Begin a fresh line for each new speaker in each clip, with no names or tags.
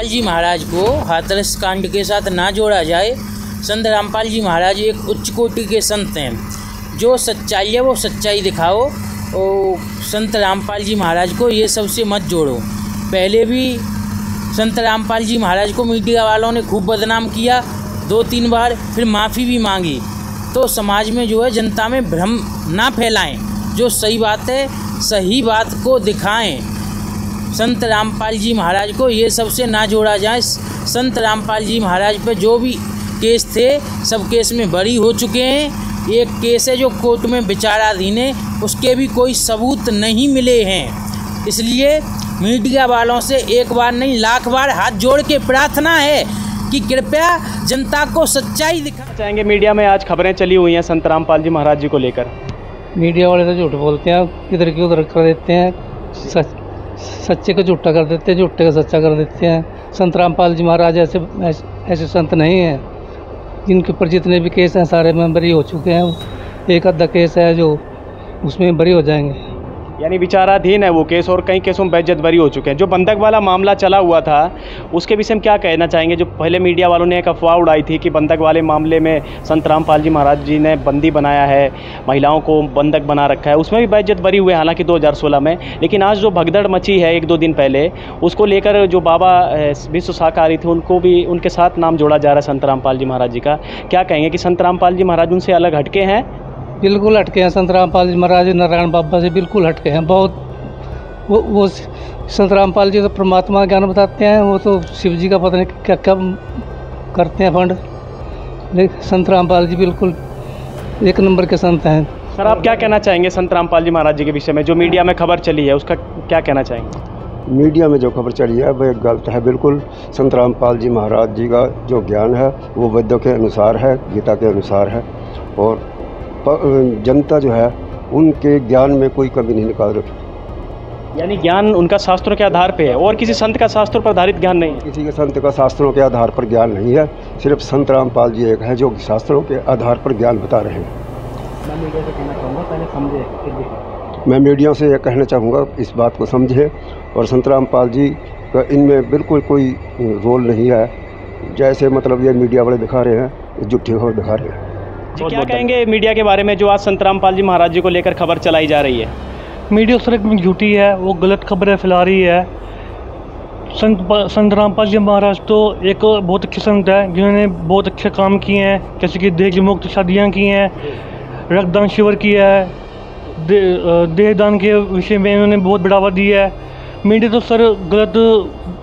जी महाराज को हाथरस कांड के साथ ना जोड़ा जाए। संत रामपाल जी महाराज एक उच्च कोटि के संत हैं। जो सच्चाई है वो सच्चाई दिखाओ और संत रामपाल जी महाराज को ये सबसे मत जोड़ो। पहले भी संत रामपाल जी महाराज को मीडिया वालों ने खूब बदनाम किया 2-3 बार, फिर माफ़ी भी मांगी। तो समाज में जो है जनता में भ्रम ना फैलाएं, जो सही बात है सही बात को दिखाएं। संत रामपाल जी महाराज को ये सबसे ना जोड़ा जाए। संत रामपाल जी महाराज पे जो भी केस थे सब केस में बरी हो चुके हैं। एक केस है जो कोर्ट में विचाराधीन है, उसके भी कोई सबूत नहीं मिले हैं। इसलिए मीडिया वालों से एक बार नहीं लाख बार हाथ जोड़ के प्रार्थना है कि कृपया जनता को सच्चाई दिखा
चाहेंगे। मीडिया में आज खबरें चली हुई हैं संत रामपाल जी महाराज जी को लेकर।
मीडिया वाले तो झूठ बोलते हैं, इधर की उधर कर देते हैं, सच्चे को झूठा कर देते हैं, झूठे को सच्चा कर देते हैं। संत रामपाल जी महाराज ऐसे संत नहीं हैं। जिनके ऊपर जितने भी केस हैं सारे में बरी हो चुके हैं। एक आधा केस है जो उसमें बरी हो जाएंगे,
यानी विचाराधीन है वो केस, और कई केसों में बेइज्जत बरी हो चुके हैं। जो बंधक वाला मामला चला हुआ था उसके विषय में क्या कहना चाहेंगे? जो पहले मीडिया वालों ने एक अफवाह उड़ाई थी कि बंधक वाले मामले में संत रामपाल जी महाराज जी ने बंदी बनाया है, महिलाओं को बंधक बना रखा है, उसमें भी बेइज्जत बरी हुए हालांकि 2016 में। लेकिन आज जो भगदड़ मची है 1-2 दिन पहले, उसको लेकर जो बाबा विश्व शाकाहारी थे उनको भी उनके साथ नाम जोड़ा जा रहा है संत रामपाल जी महाराज जी का। क्या कहेंगे कि संत रामपाल जी महाराज उनसे अलग हटके हैं?
बिल्कुल हटके हैं। संत रामपाल जी महाराज नारायण बाबा से बिल्कुल हटके हैं। बहुत वो संत रामपाल जी तो परमात्मा ज्ञान बताते हैं, वो तो शिव जी का पता नहीं क्या क्या करते हैं फंड। लेकिन संत रामपाल जी बिल्कुल एक नंबर के संत हैं।
सर आप क्या कहना चाहेंगे संत रामपाल जी महाराज जी के विषय में? जो मीडिया में खबर चली है उसका क्या कहना चाहेंगे?
मीडिया में जो खबर चली है वह गलत है बिल्कुल। संत रामपाल जी महाराज जी का जो ज्ञान है वो वेदों के अनुसार है, गीता के अनुसार है, और जनता जो है उनके ज्ञान में कोई कमी नहीं निकाल रखी।
यानी ज्ञान उनका शास्त्रों के आधार पे है और किसी संत का शास्त्रों पर आधारित ज्ञान नहीं है।
किसी के संत का शास्त्रों के आधार पर ज्ञान नहीं है, सिर्फ संत रामपाल जी एक है जो शास्त्रों के आधार पर ज्ञान बता रहे हैं।
मैं मीडिया से कहना चाहूँगा पहले समझे।
मैं मीडिया से यह कहना चाहूँगा इस बात को समझे, और संत रामपाल जी का इनमें बिल्कुल कोई रोल नहीं है। जैसे मतलब ये मीडिया वाले दिखा रहे हैं, झूठी खबर दिखा रहे हैं।
क्या कहेंगे मीडिया के बारे में जो आज संत रामपाल जी महाराज जी को लेकर खबर चलाई जा रही है?
मीडिया सर एकदम झूठी है, वो गलत खबरें फैला रही है। संत रामपाल जी महाराज तो एक बहुत अच्छे संत है जिन्होंने बहुत अच्छे काम किए हैं, जैसे कि दहेज मुक्त शादियाँ की हैं, रक्तदान शिविर किया है, देहदान के विषय में इन्होंने बहुत बढ़ावा दिया है। मीडिया तो सर गलत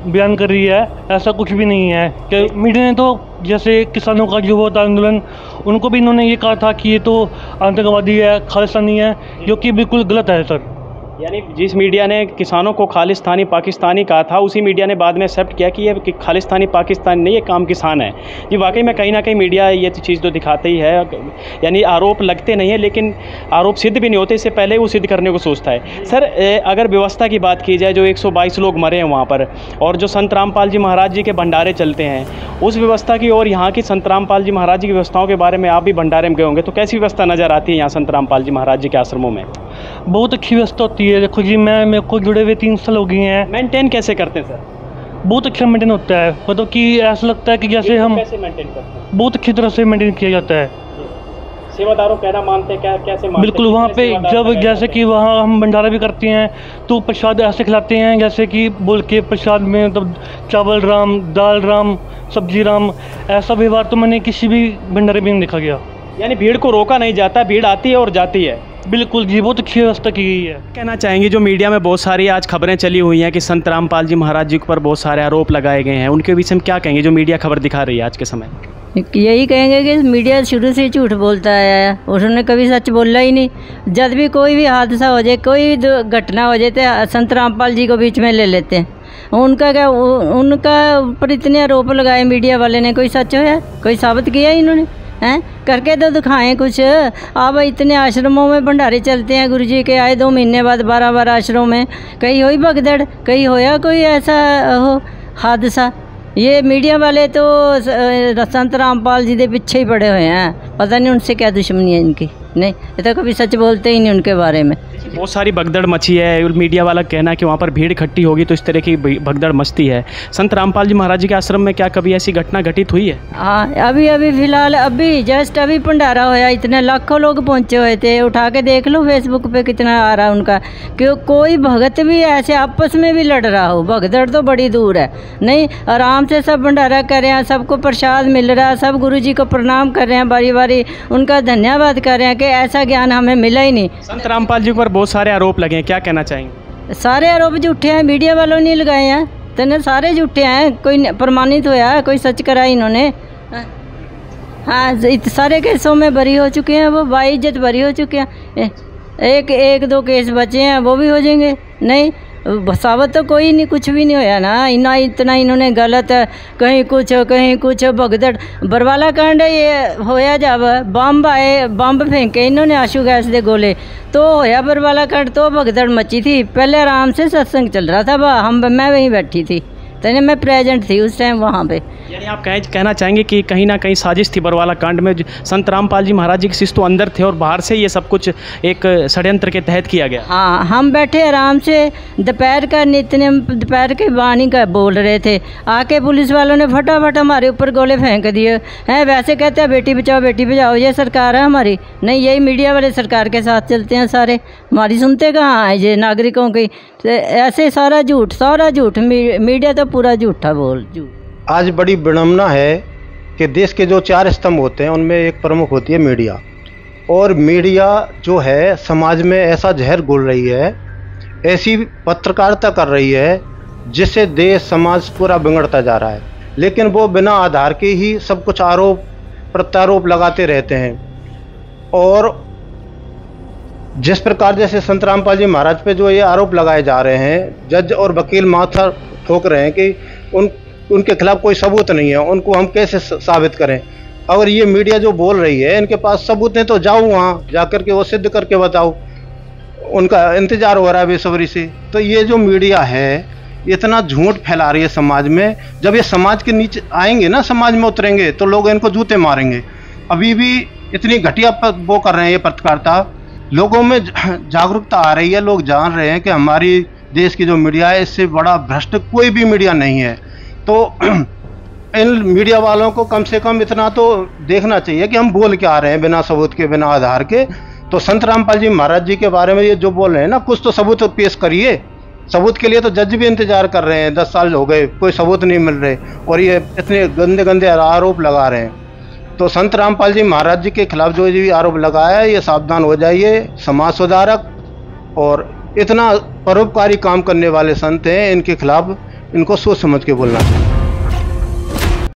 बयान कर रही है, ऐसा कुछ भी नहीं है। कि मीडिया ने तो जैसे किसानों का जो होता आंदोलन, उनको भी इन्होंने ये कहा था कि ये तो आतंकवादी है, खालिस्तानी है, जो कि बिल्कुल गलत है सर।
यानी जिस मीडिया ने किसानों को खालिस्तानी पाकिस्तानी कहा था, उसी मीडिया ने बाद में एक्सेप्ट किया कि ये खालिस्तानी पाकिस्तानी नहीं, ये काम किसान है। जी वाकई में कहीं ना कहीं मीडिया ये चीज़ तो दिखाते ही है। यानी आरोप लगते नहीं है लेकिन आरोप सिद्ध भी नहीं होते, इससे पहले वो सिद्ध करने को सोचता है। सर अगर व्यवस्था की बात की जाए, जो 122 लोग मरे हैं वहाँ पर, और जो संत रामपाल जी महाराज जी के भंडारे चलते हैं, उस व्यवस्था की और यहाँ की संत रामपाल जी महाराज जी की व्यवस्थाओं के बारे में आप भी भंडारे में गए होंगे, तो कैसी व्यवस्था नज़र आती है यहाँ संत रामपाल जी महाराज जी के आश्रमों में?
बहुत अच्छी व्यवस्था होती है। देखो जी, मेरे को जुड़े हुए 3 साल हो गए हैं।
मेंटेन कैसे करते हैं सर?
बहुत अच्छा मेंटेन होता है, मतलब कि ऐसा लगता है कि जैसे हम
कैसे मेंटेन करते हैं?
बहुत अच्छी तरह से मेंटेन किया जाता है।
सेवादारों कहना मानते हैं क्या? कैसे मानते?
बिल्कुल, वहाँ पे जब जैसे कि वहाँ हम भंडारा भी करते हैं तो प्रसाद ऐसे खिलाते हैं जैसे कि बोल के प्रसाद में मतलब चावल राम, दाल राम, सब्जी राम, ऐसा व्यवहार तो मैंने किसी भी भंडारे में नहीं देखा गया।
यानी भीड़ को रोका नहीं जाता, भीड़ आती है और जाती है।
बिल्कुल जी, बहुत अच्छी व्यवस्था की गई है।
कहना चाहेंगे जो मीडिया में बहुत सारी आज खबरें चली हुई हैं कि संत रामपाल जी महाराज जी पर बहुत सारे आरोप लगाए गए हैं, उनके विषय में क्या कहेंगे जो मीडिया खबर दिखा रही है आज के समय?
यही कहेंगे कि मीडिया शुरू से झूठ बोलता आया है, उन्होंने कभी सच बोला ही नहीं। जब भी कोई भी हादसा हो जाए, कोई भी घटना हो जाए तो संत रामपाल जी को बीच में ले लेते हैं। उनका क्या, उनका ऊपर इतने आरोप लगाए मीडिया वाले ने, कोई सच होया? कोई साबित किया इन्होंने? हैं करके तो दिखाएं कुछ। अब इतने आश्रमों में भंडारे चलते हैं, गुरुजी के आए 2 महीने बाद 12 आश्रमों में, कहीं हुई भगदड़, कहीं होया कोई ऐसा हो हादसा? ये मीडिया वाले तो संत रामपाल जी के पीछे ही पड़े हुए हैं, पता नहीं उनसे क्या दुश्मनी है इनकी। नहीं, ये तो कभी सच बोलते ही नहीं उनके बारे में।
बहुत सारी भगदड़ मची है, मीडिया वाला कहना है कि वहाँ पर भीड़ इकट्ठी होगी तो इस तरह की भगदड़ मचती है। संत रामपाल जी महाराज जी के आश्रम में क्या कभी ऐसी घटना घटित हुई है?
हाँ, अभी फिलहाल जस्ट अभी भंडारा होया, इतने लाखों लोग पहुँचे हुए थे। उठा के देख लो फेसबुक पे कितना आ रहा उनका, कि कोई भगत भी ऐसे आपस में भी लड़ रहा हो, भगदड़ तो बड़ी दूर है। नहीं, आराम से सब भंडारा कर रहे हैं, सबको प्रसाद मिल रहा है, सब गुरु जी को प्रणाम कर रहे हैं, बारी बारी उनका धन्यवाद कर रहे हैं कि ऐसा ज्ञान हमें मिला ही नहीं।
संत रामपाल जी पर बहुत सारे आरोप लगे हैं, क्या कहना चाहेंगे? सारे
आरोप झूठे हैं, मीडिया वालों ने लगाए हैं, तो सारे झूठे हैं, कोई प्रमाणित होया, कोई सच करा इन्होंने। हाँ, सारे केसों में बरी हो चुके हैं, वो बाइज्जत बरी हो चुके हैं। एक दो केस बचे हैं, वो भी हो जाएंगे। नहीं, साबित तो कोई नहीं, कुछ भी नहीं होया ना। इतना इन्होंने गलत कहीं कुछ भगदड़। बरवाला कांड ये होया जब बम्ब फेंके इन्होंने आशू गैस दे गोले, तो होया बरवाला कांड, तो भगदड़ मची थी। पहले आराम से सत्संग चल रहा था, मैं वहीं बैठी थी, तो मैं प्रेजेंट थी उस टाइम वहाँ पे।
यानी आप कहना चाहेंगे कि कहीं ना कहीं साजिश थी बरवाला कांड में, संत रामपाल जी महाराज जी के शिष्य तो अंदर थे और बाहर से ये सब कुछ एक षड्यंत्र के तहत किया गया।
हाँ, हम बैठे आराम से, दोपहर का नित्यनेम, दोपहर के वाणी का बोल रहे थे, आके पुलिस वालों ने फटाफट हमारे ऊपर गोले फेंक दिए हैं। वैसे कहते हैं बेटी बचाओ, ये सरकार है हमारी। नहीं, यही मीडिया वाले सरकार के साथ चलते हैं सारे, हमारी सुनते कहाँ हैं ये नागरिकों की। तो ऐसे सारा झूठ, मीडिया तो पूरा झूठा झूठ।
आज बड़ी विडम्बना है कि देश के जो 4 स्तंभ होते हैं उनमें एक प्रमुख होती है मीडिया, और मीडिया जो है समाज में ऐसा जहर घोल रही है, ऐसी पत्रकारिता कर रही है जिससे देश समाज पूरा बिगड़ता जा रहा है। लेकिन वो बिना आधार के ही सब कुछ आरोप प्रत्यारोप लगाते रहते हैं। और जिस प्रकार जैसे संत रामपाल जी महाराज पे जो ये आरोप लगाए जा रहे हैं, जज और वकील माथा ठोक रहे हैं कि उनके खिलाफ कोई सबूत नहीं है, उनको हम कैसे साबित करें। अगर ये मीडिया जो बोल रही है इनके पास सबूत है तो जाओ वहाँ जाकर के वो सिद्ध करके बताओ, उनका इंतजार हो रहा है बेसब्री से। तो ये जो मीडिया है इतना झूठ फैला रही है समाज में, जब ये समाज के नीचे आएंगे ना, समाज में उतरेंगे तो लोग इनको जूते मारेंगे। अभी भी इतनी घटिया वो कर रहे हैं ये पत्रकारिता, लोगों में जागरूकता आ रही है, लोग जान रहे हैं कि हमारी देश की जो मीडिया है इससे बड़ा भ्रष्ट कोई भी मीडिया नहीं है। तो इन मीडिया वालों को कम से कम इतना तो देखना चाहिए कि हम बोल क्या रहे हैं बिना सबूत के, बिना आधार के। तो संत रामपाल जी महाराज जी के बारे में ये जो बोल रहे हैं ना, कुछ तो सबूत पेश करिए। सबूत के लिए तो जज भी इंतजार कर रहे हैं, 10 साल हो गए, कोई सबूत नहीं मिल रहे, और ये इतने गंदे गंदे आरोप लगा रहे हैं। तो संत रामपाल जी महाराज जी के खिलाफ जो भी आरोप लगाया है, ये सावधान हो जाइए। समाज सुधारक और इतना परोपकारी काम करने वाले संत हैं, इनके खिलाफ इनको सोच समझ के बोलना चाहिए।